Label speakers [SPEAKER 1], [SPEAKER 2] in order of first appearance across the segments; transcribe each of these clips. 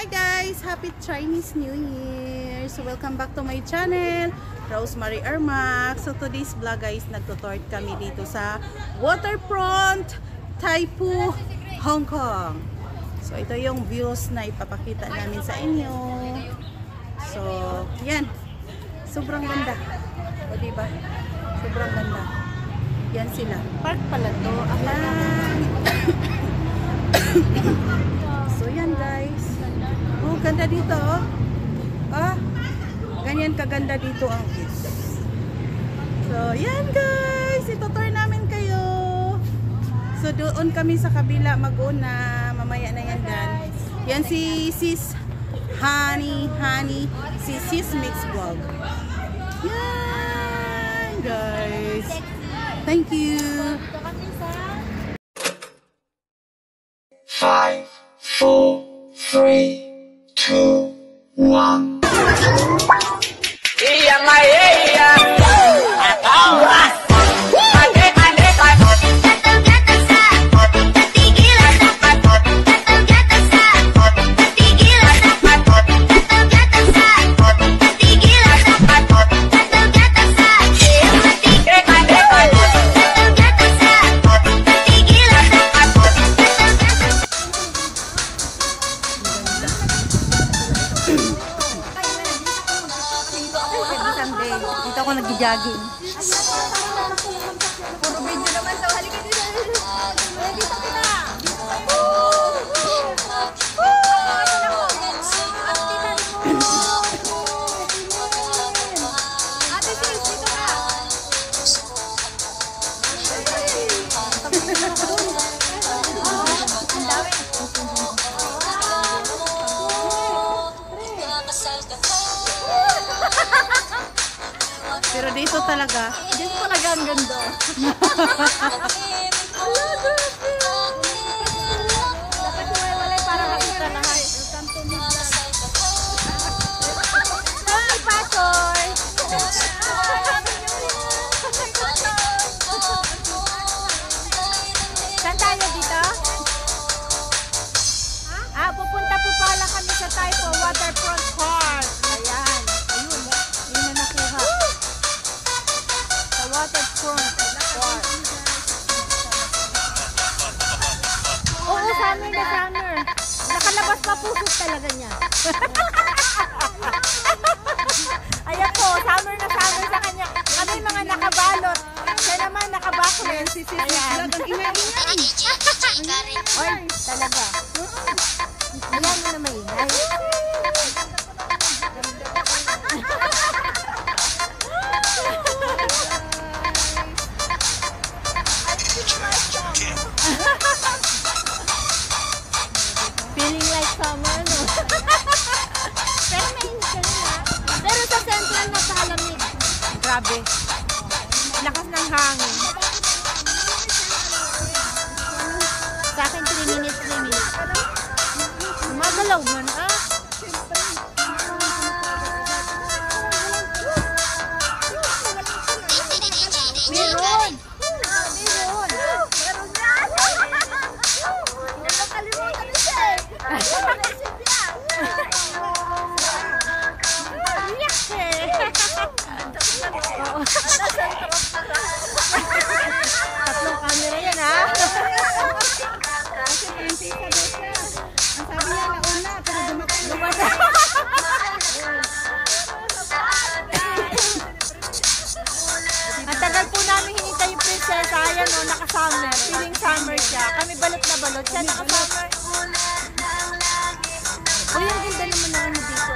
[SPEAKER 1] Hi guys! Happy Chinese New Year! So welcome back to my channel, Rosemary Ermac. So today's vlog guys, nagtutour kami dito sa waterfront, Taipu, Hong Kong. So ito yung views na ipapakita namin sa inyo. So yan, sobrang ganda. O diba? Sobrang ganda. Yan sila. Park pala to. Ayan. So yan guys. Oh, ganda dito oh. Ah, ganyan kaganda dito ang views. So yan guys, itutour namin kayo. So doon kami sa kabila mag-una. Mamaya na yan guys. Yan si Sis Honey, si Sis Mix Vlog. Yan guys. Thank you.
[SPEAKER 2] 5, 4, 3, 2, 1. Iya Maya, atawa.
[SPEAKER 1] Dito ako nag-jogging.
[SPEAKER 3] Puro video naman to. Halika dito. Dito kita. Ate sis, dito ka.
[SPEAKER 1] Pero dito talaga
[SPEAKER 3] Ang ganda. Dapat walay para makita lahat. Ay, Pasoy! Saan tayo dito? Pupunta po pala kami sa Taipu Waterfront Park. Ayan. Ayun. Ayun na nakuha. Sa Waterfront Park. Oo, summer na summer. Nakalabas pa puso talaga niya. Ayan po, summer na summer sa kanya. Kami mga nakabalot. Siya naman nakabacklet. Ayan. Oy, talaga. Ayan mo na maingay. Feeling like summer, no? Pero mainit ka na. Pero sa central na salamig. Grabe. Lakas ng hangin. Sa akin 3 minutes. Magalaw man, Meron! Nakalimutan na siya eh! Iyak eh! Tatlong camera yan ha! Kasi prinsesa daw siya. Ang sabi niya nauna, pero dumating. Ang tagal po namin hinintay yung prinsesa. Ayan o, naka-summer. Feeling summer siya. Kami balot na balot. Siya naka-summer. Uy, ang ganda naman na ano dito.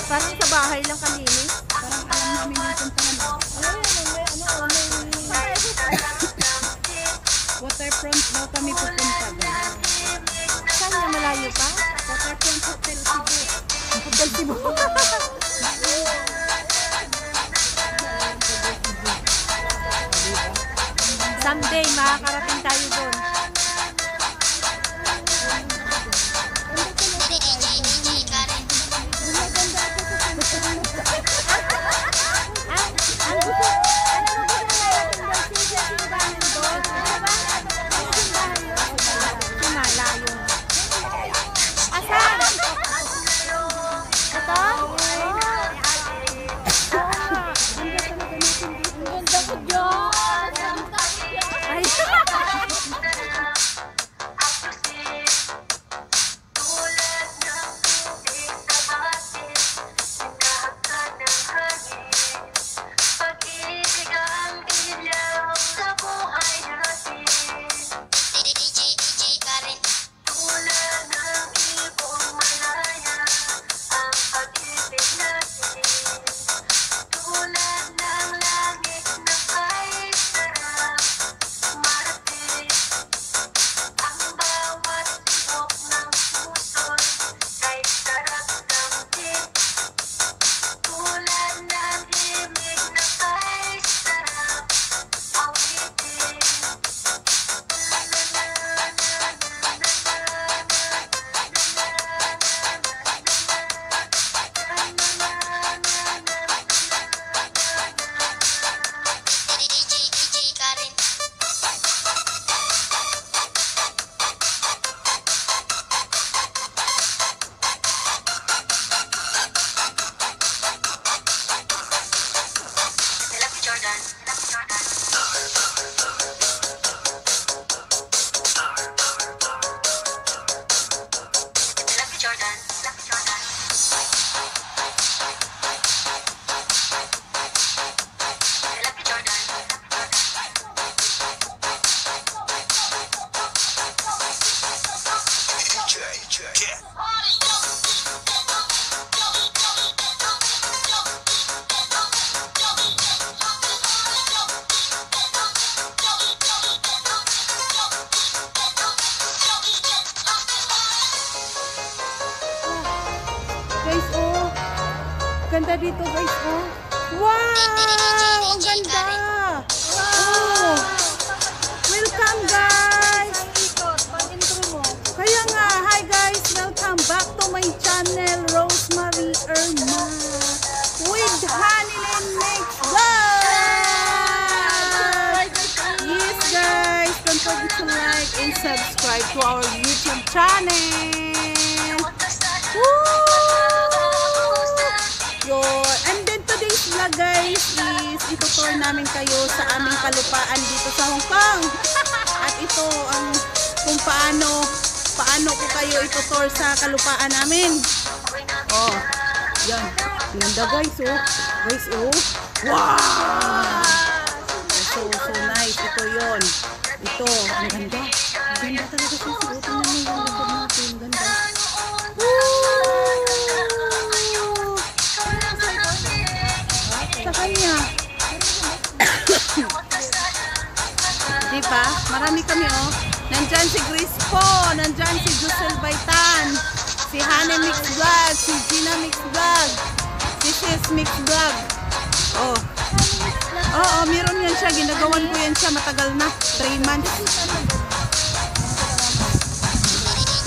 [SPEAKER 3] Parang sa bahay lang kalinis. Parang alam namin yung puntahan.
[SPEAKER 1] waterfront daw kami pupunta.
[SPEAKER 3] Saan na malayo pa?
[SPEAKER 1] Waterfront Hotel Cebu.
[SPEAKER 3] Hotel Cebu. Someday, makakarating tayo doon. Asan?
[SPEAKER 1] Guys, oh. Ganda dito, guys, oh. Wow! Ang ganda! Oh. Welcome, guys! Kaya nga, hi guys! Welcome back to my channel, Rosemary Irma with Hanilyn Mix Vlog! Yes, guys! Don't forget to like and subscribe to our YouTube channel! Woo! And then today's vlog, guys, is itutour namin kayo sa aming kalupaan dito sa Hong Kong. At ito ang kung paano ko kayo itutour sa kalupaan namin. Oh, yan. Ganda, guys, oh. Guys, oh. Wow! So nice. Ito yon. Ito, ang ganda. Ang ganda talaga siya. Tingnan mo yung likod natin. Ang ganda. Sa kanya. Diba? Marami kami, oh. Nandyan si Grace po. Nandyan si Jusel Baitan. Si Hane Mix Vlog. Si Gina Mix Vlog. Si Sis Mix Vlog. Oh. Oo, meron yan siya. Ginagawan ko yan siya. Matagal na. 3 months.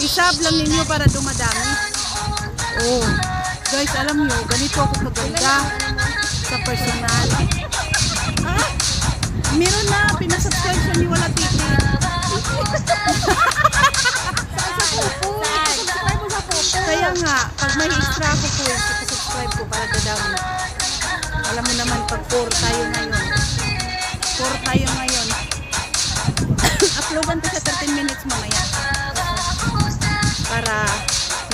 [SPEAKER 1] Isab lang ninyo para dumadami. Oh. Guys, alam nyo, ganito ako kaganda sa personal. Ah, meron na, pinasubscribe siya ni Wala Titi. Kaya nga, pag may extra ako po, ipasubscribe ko para dadami. Alam mo naman, pag 4 tayo ngayon. 4 tayo ngayon. Uploadan ko sa 13 minutes mamaya. Para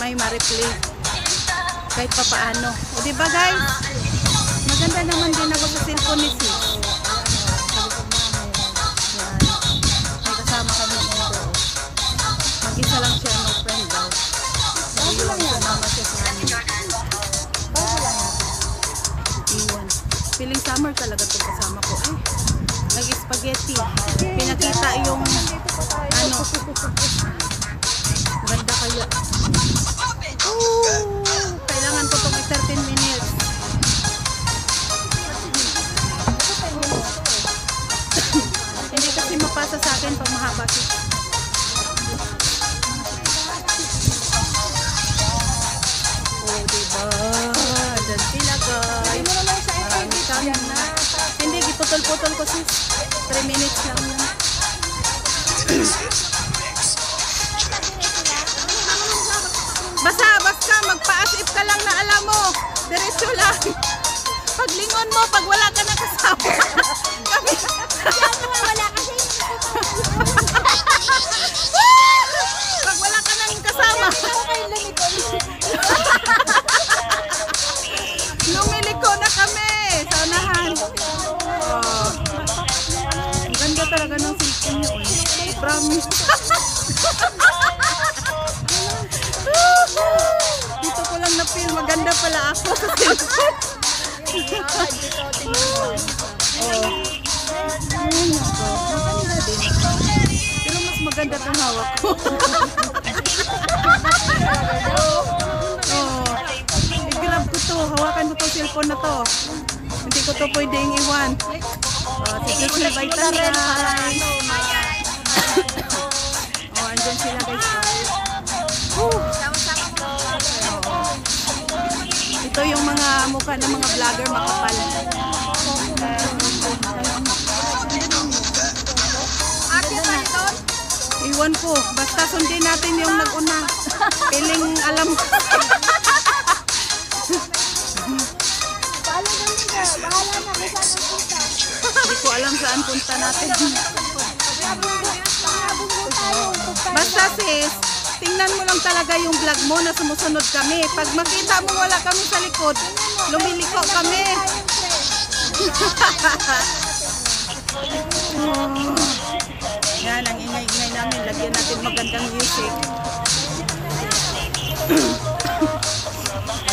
[SPEAKER 1] may ma-replay. Kahit pa paano. O diba, guys? Maganda naman din ako sa cellphone ni Sis. May kasama kami dito. Mag-isa lang siya, no friend daw. Iwan, sumama siya sa amin. Iwan. Feeling summer talaga itong kasama ko. Ay, nag-spaghetti. Pinakita yung ano. Ganda kaya. Kailangan ko itong 13 minutes. Hindi kasi mapasa sa akin pag mahaba siya. Oh, diba? Diyan sila, guys. Marami kami na. Hindi, giputol-putol ko sis. 3 minutes lang yun. Basta magpa-as-if ka lang na alam mo. Diretso lang. Paglingon mo, pag wala ka na kasama. Kami.
[SPEAKER 3] Wala kasi.
[SPEAKER 1] Pag wala ka nang kasama. Lumiliko na kami. Sa unahan. Oh. Ang ganda talaga ng cellphone niyo. Promise. Dito ko lang na-feel maganda pala ako sa cellphone. Pero mas maganda itong hawak ko. I-grab ko to. Hawakan ko to cellphone na to. Hindi ko to pwedeng iwan. Sige sila Baitan, guys. Andyan sila, guys. Ito yung mga mukha ng mga vlogger makapal.
[SPEAKER 3] Akin ba ito?
[SPEAKER 1] Iwan ko. Basta sundin natin yung nag-una. Piling alam ko.
[SPEAKER 3] Bahala na kung saan punta.
[SPEAKER 1] Hindi ko alam saan punta natin.
[SPEAKER 3] Pahabong mo tayo.
[SPEAKER 1] Basta sis, tingnan mo lang talaga yung vlog mo na sumusunod kami. Pag makita mo wala kami sa likod, lumiliko kami. Yan, ang ingay-ingay namin. Lagyan natin magandang music.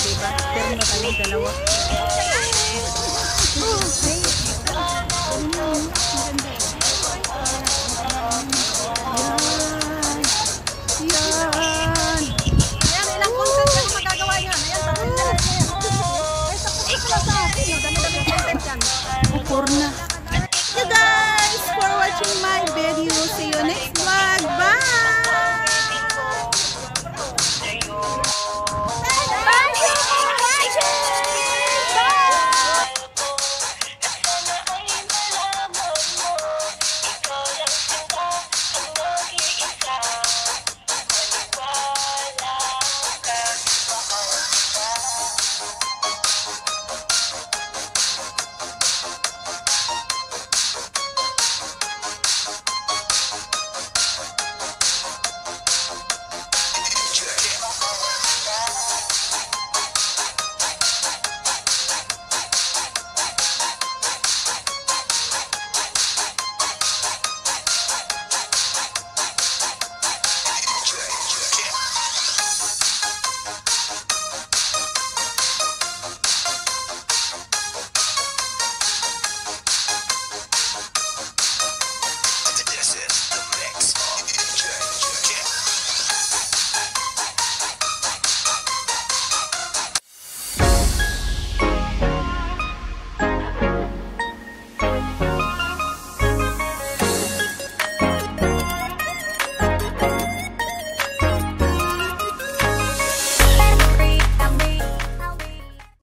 [SPEAKER 1] Diba? Pero na kayong dalawa.